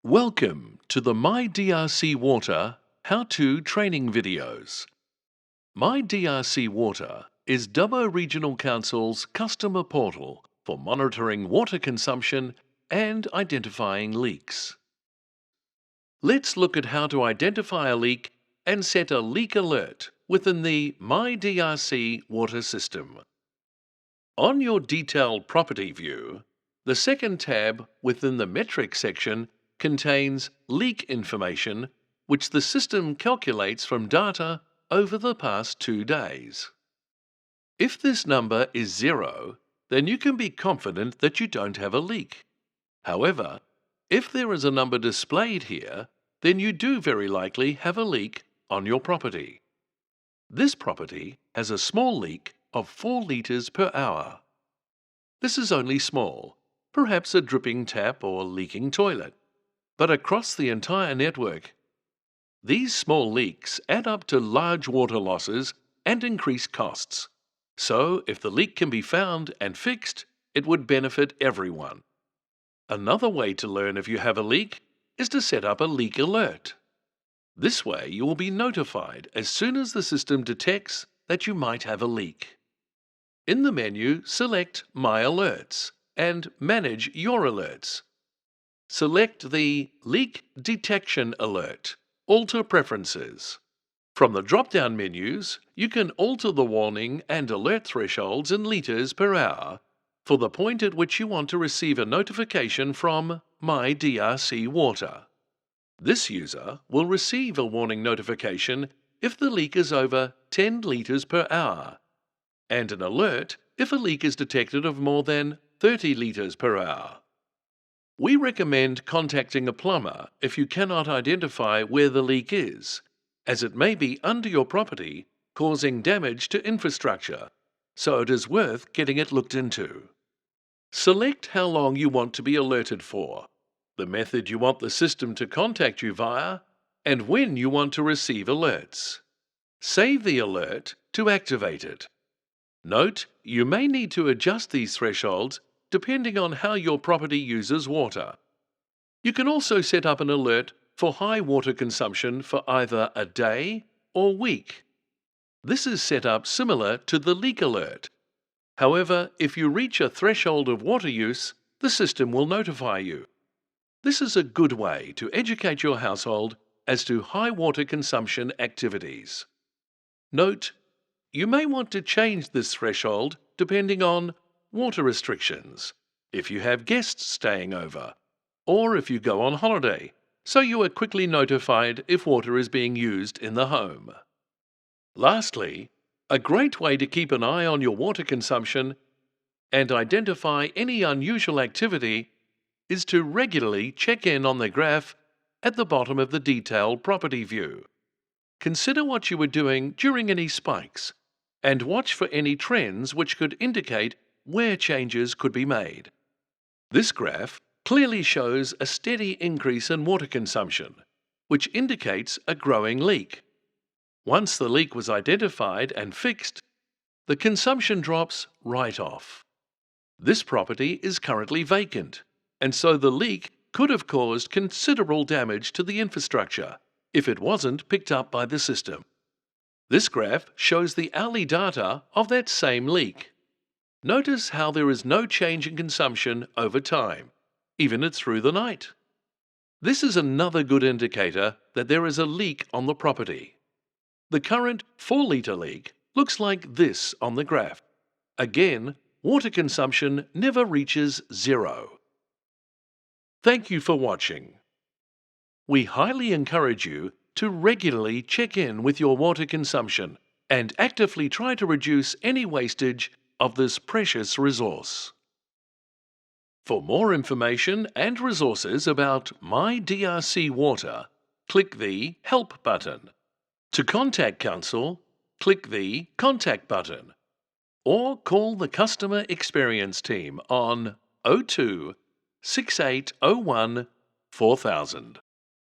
Welcome to the My DRC Water how-to training videos. My DRC Water is Dubbo Regional Council's customer portal for monitoring water consumption and identifying leaks. Let's look at how to identify a leak and set a leak alert within the My DRC Water system. On your detailed property view, the second tab within the metrics section contains leak information which the system calculates from data over the past 2 days. If this number is 0, then you can be confident that you don't have a leak. However, if there is a number displayed here, then you do very likely have a leak on your property. This property has a small leak of 4 litres per hour. This is only small, perhaps a dripping tap or leaking toilet. But across the entire network, these small leaks add up to large water losses and increased costs. So, if the leak can be found and fixed, it would benefit everyone. Another way to learn if you have a leak is to set up a leak alert. This way, you will be notified as soon as the system detects that you might have a leak. In the menu, select My Alerts and Manage Your Alerts. Select the Leak Detection Alert, Alter Preferences. From the drop-down menus, you can alter the warning and alert thresholds in litres per hour for the point at which you want to receive a notification from My DRC Water. This user will receive a warning notification if the leak is over 10 litres per hour, and an alert if a leak is detected of more than 30 litres per hour. We recommend contacting a plumber if you cannot identify where the leak is, as it may be under your property, causing damage to infrastructure, so it is worth getting it looked into. Select how long you want to be alerted for, the method you want the system to contact you via, and when you want to receive alerts. Save the alert to activate it. Note, you may need to adjust these thresholds depending on how your property uses water. You can also set up an alert for high water consumption for either a day or week. This is set up similar to the leak alert. However, if you reach a threshold of water use, the system will notify you. This is a good way to educate your household as to high water consumption activities. Note, you may want to change this threshold depending on water restrictions, if you have guests staying over, or if you go on holiday, so you are quickly notified if water is being used in the home. Lastly, a great way to keep an eye on your water consumption and identify any unusual activity is to regularly check in on the graph at the bottom of the detailed property view. Consider what you were doing during any spikes and watch for any trends which could indicate where changes could be made. This graph clearly shows a steady increase in water consumption, which indicates a growing leak. Once the leak was identified and fixed, the consumption drops right off. This property is currently vacant, and so the leak could have caused considerable damage to the infrastructure if it wasn't picked up by the system. This graph shows the hourly data of that same leak. Notice how there is no change in consumption over time, even through the night. This is another good indicator that there is a leak on the property. The current 4-litre leak looks like this on the graph. Again, water consumption never reaches 0. Thank you for watching. We highly encourage you to regularly check in with your water consumption and actively try to reduce any wastage of this precious resource. For more information and resources about My DRC Water, click the Help button. To contact Council, click the Contact button, or call the Customer Experience Team on 02 6801 4000.